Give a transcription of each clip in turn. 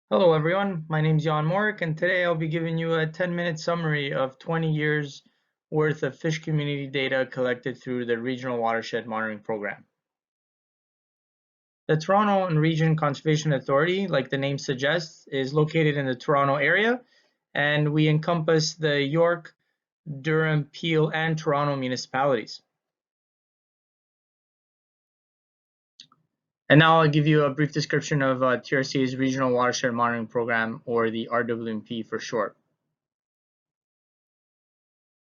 Hello everyone, my name is Moryk and today I'll be giving you a 10-minute summary of 20 years worth of fish community data collected through the Regional Watershed Monitoring Program. The Toronto and Region Conservation Authority, like the name suggests, is located in the Toronto area, and we encompass the York, Durham, Peel, and Toronto municipalities. And now I'll give you a brief description of TRCA's Regional Watershed Monitoring Program, or the RWMP for short.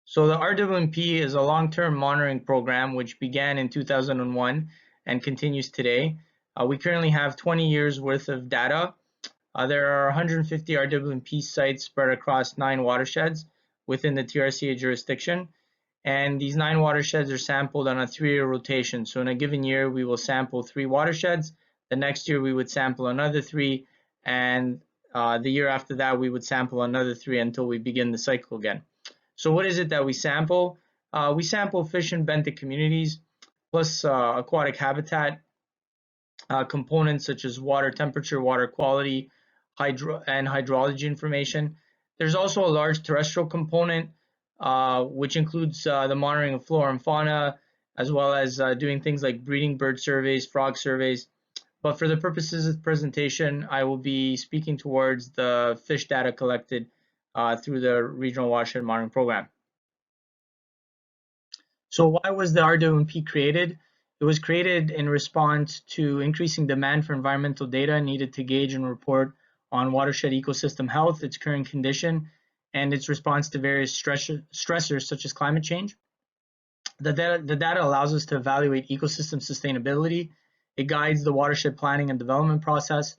So the RWMP is a long-term monitoring program which began in 2001 and continues today. We currently have 20 years worth of data. There are 150 RWMP sites spread across 9 watersheds within the TRCA jurisdiction, and these 9 watersheds are sampled on a 3-year rotation. So in a given year we will sample 3 watersheds, the next year we would sample another 3, and the year after that we would sample another 3 until we begin the cycle again. So what is it that we sample? We sample fish and benthic communities, plus aquatic habitat, components such as water temperature, water quality, and hydrology information. There's also a large terrestrial component, which includes the monitoring of flora and fauna, as well as doing things like breeding bird surveys, frog surveys. But for the purposes of the presentation, I will be speaking towards the fish data collected through the Regional Watershed Monitoring Program. So why was the RWMP created? It was created in response to increasing demand for environmental data needed to gauge and report on watershed ecosystem health, its current condition, and its response to various stressors such as climate change. The data allows us to evaluate ecosystem sustainability. It guides the watershed planning and development process,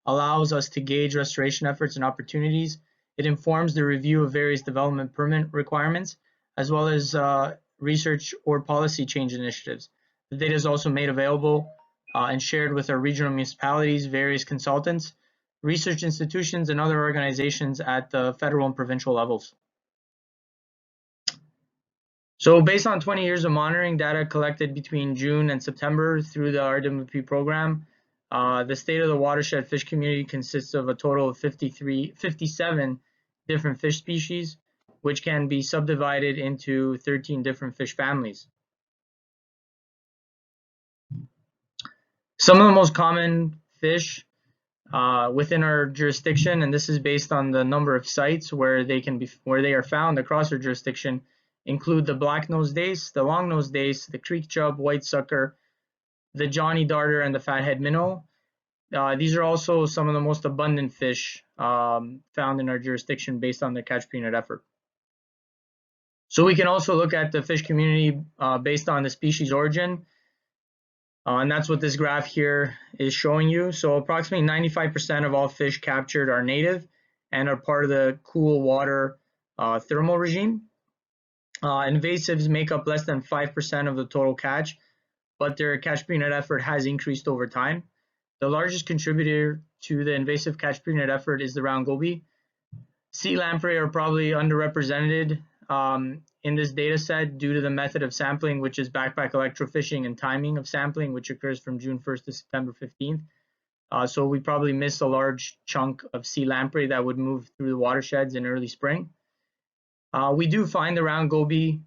allows us to gauge restoration efforts and opportunities. It informs the review of various development permit requirements, as well as research or policy change initiatives. The data is also made available and shared with our regional municipalities, various consultants, research institutions, and other organizations at the federal and provincial levels. So based on 20 years of monitoring data collected between June and September through the RWMP program, the state of the watershed fish community consists of a total of 57 different fish species, which can be subdivided into 13 different fish families. Some of the most common fish within our jurisdiction, and this is based on the number of sites where they are found across our jurisdiction, include the black-nosed dace, the long-nosed dace, the creek chub, white sucker, the Johnny darter, and the fathead minnow. These are also some of the most abundant fish found in our jurisdiction based on their catch per unit effort. So we can also look at the fish community based on the species origin, and that's what this graph here is showing you. So approximately 95% of all fish captured are native and are part of the cool water thermal regime. Invasives make up less than 5% of the total catch, but their catch per unit effort has increased over time. The largest contributor to the invasive catch per unit effort is the round goby. Sea lamprey are probably underrepresented in this data set due to the method of sampling, which is backpack electrofishing, and timing of sampling, which occurs from June 1st to September 15th. So we probably missed a large chunk of sea lamprey that would move through the watersheds in early spring. We do find the round goby.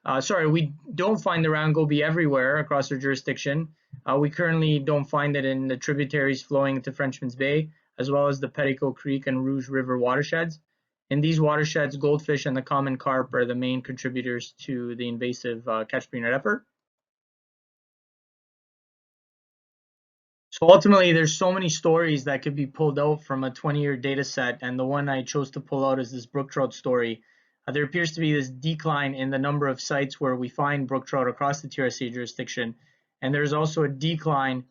We don't find the round goby everywhere across our jurisdiction. We currently don't find it in the tributaries flowing into Frenchman's Bay, as well as the Petticoat Creek and Rouge River watersheds. In these watersheds, goldfish and the common carp are the main contributors to the invasive catch per unit effort. So ultimately, there's so many stories that could be pulled out from a 20-year data set, and the one I chose to pull out is this brook trout story. There appears to be this decline in the number of sites where we find brook trout across the TRCA jurisdiction, and there's also a decline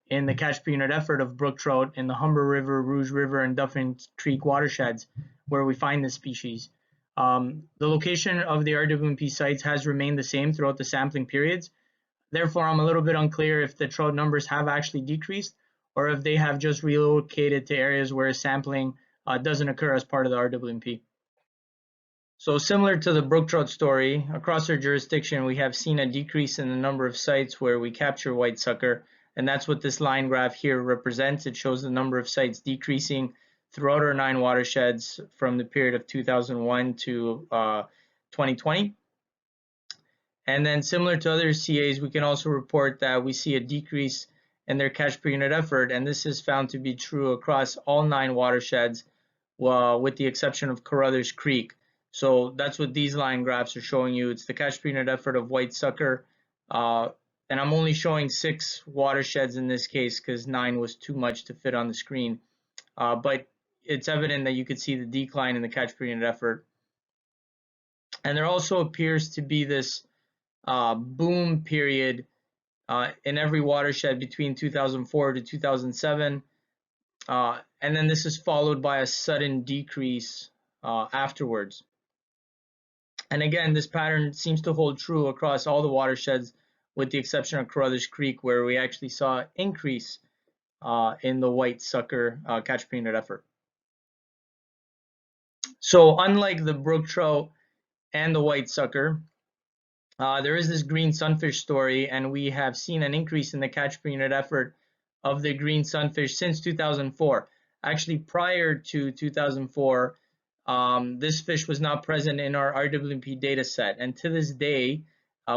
in the catch per unit effort of brook trout in the Humber River, Rouge River, and Duffin Creek watersheds where we find this species. The location of the RWMP sites has remained the same throughout the sampling periods. Therefore, I'm a little bit unclear if the trout numbers have actually decreased or if they have just relocated to areas where sampling doesn't occur as part of the RWMP. So similar to the brook trout story, across our jurisdiction, we have seen a decrease in the number of sites where we capture white sucker, and that's what this line graph here represents. It shows the number of sites decreasing throughout our 9 watersheds from the period of 2001 to 2020. And then similar to other CAs, we can also report that we see a decrease in their catch per unit effort, and this is found to be true across all 9 watersheds, with the exception of Carruthers Creek. So that's what these line graphs are showing you. It's the catch per unit effort of white sucker, and I'm only showing 6 watersheds in this case because 9 was too much to fit on the screen. But it's evident that you could see the decline in the catch per unit effort. And there also appears to be this boom period in every watershed between 2004 to 2007, and then this is followed by a sudden decrease afterwards. And again, this pattern seems to hold true across all the watersheds, with the exception of Carruthers Creek, where we actually saw an increase in the white sucker catch per unit effort. So unlike the brook trout and the white sucker, there is this green sunfish story, and we have seen an increase in the catch per unit effort of the green sunfish since 2004. Actually, prior to 2004, this fish was not present in our RWP data set, and to this day,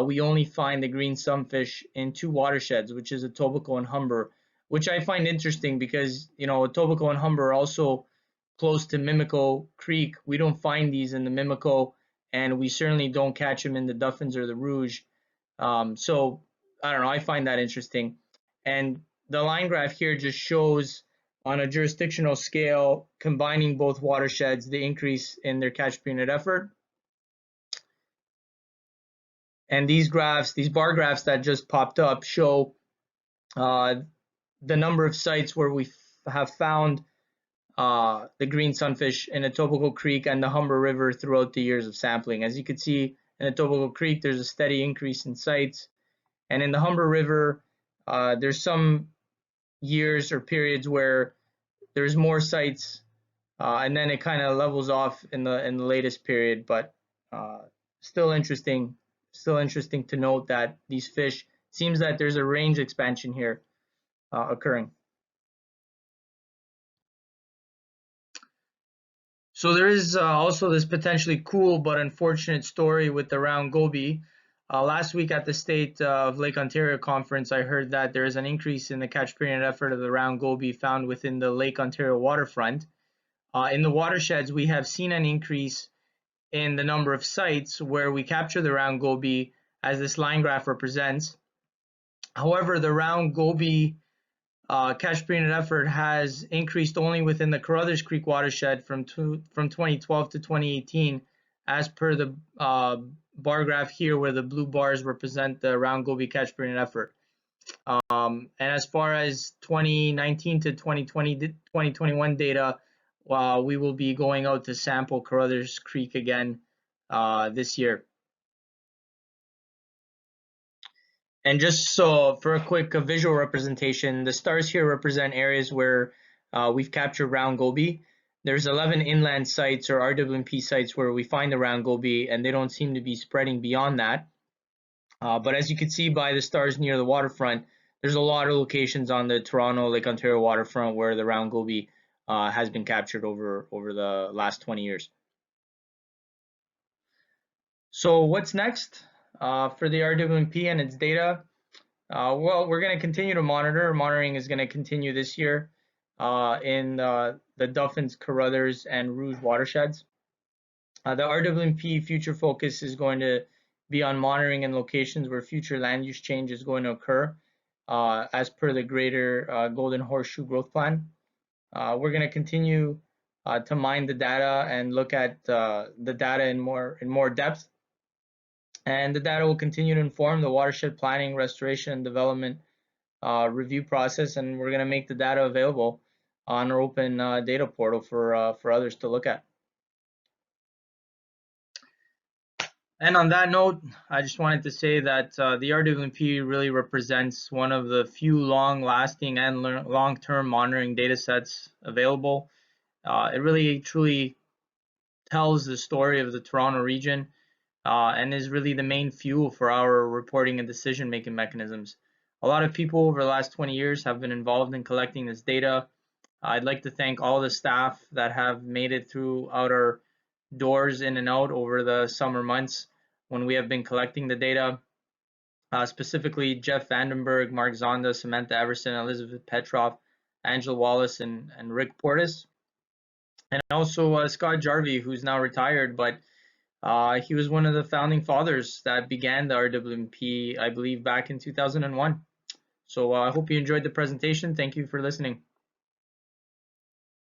we only find the green sunfish in 2 watersheds, which is Etobicoke and Humber, which I find interesting because, you know, Etobicoke and Humber are also close to Mimico Creek. We don't find these in the Mimico, and we certainly don't catch them in the Duffins or the Rouge. So I don't know, I find that interesting. And the line graph here just shows on a jurisdictional scale, combining both watersheds, the increase in their catch per unit effort. And these graphs, these bar graphs that just popped up, show the number of sites where we have found the green sunfish in Etobicoke Creek and the Humber River throughout the years of sampling. As you can see, in Etobicoke Creek, there's a steady increase in sites, and in the Humber River, there's some years or periods where there's more sites, and then it kind of levels off in the latest period. But still interesting to note that these fish, seems that there's a range expansion here occurring. So there is also this potentially cool but unfortunate story with the round Gobi. Last week at the State of Lake Ontario conference, I heard that there is an increase in the catch per unit effort of the round Gobi found within the Lake Ontario waterfront. In the watersheds, we have seen an increase in the number of sites where we capture the round Gobi, as this line graph represents. However, the round Gobi catch per unit effort has increased only within the Carruthers Creek watershed from 2012 to 2018, as per the bar graph here, where the blue bars represent the round Gobi catch per unit effort. And as far as 2019 to 2021 data, we will be going out to sample Carruthers Creek again this year. And just so for a quick visual representation, the stars here represent areas where we've captured round Gobi. There's 11 inland sites or RWP sites where we find the round Gobi, and they don't seem to be spreading beyond that. But as you can see by the stars near the waterfront, there's a lot of locations on the Toronto Lake Ontario waterfront where the round Gobi has been captured over the last 20 years. So what's next for the RWP and its data? Well, we're going to continue to monitor. Monitoring is going to continue this year in the Duffins, Carruthers, and Rouge watersheds. The RWP future focus is going to be on monitoring in locations where future land use change is going to occur as per the greater Golden Horseshoe Growth Plan. We're going to continue to mine the data and look at the data in more depth. And the data will continue to inform the watershed planning, restoration, and development review process, and we're going to make the data available on our open data portal for others to look at. And on that note, I just wanted to say that the RWP really represents one of the few long-lasting and long-term monitoring data sets available. It really truly tells the story of the Toronto region, and is really the main fuel for our reporting and decision-making mechanisms. A lot of people over the last 20 years have been involved in collecting this data, I'd like to thank all the staff that have made it throughout our doors in and out over the summer months when we have been collecting the data. Specifically Jeff Vandenberg, Mark Zonda, Samantha Everson, Elizabeth Petroff, Angela Wallace, and Rick Portis. And also Scott Jarvie, who's now retired, but he was one of the founding fathers that began the RWMP, I believe, back in 2001. So I hope you enjoyed the presentation. Thank you for listening.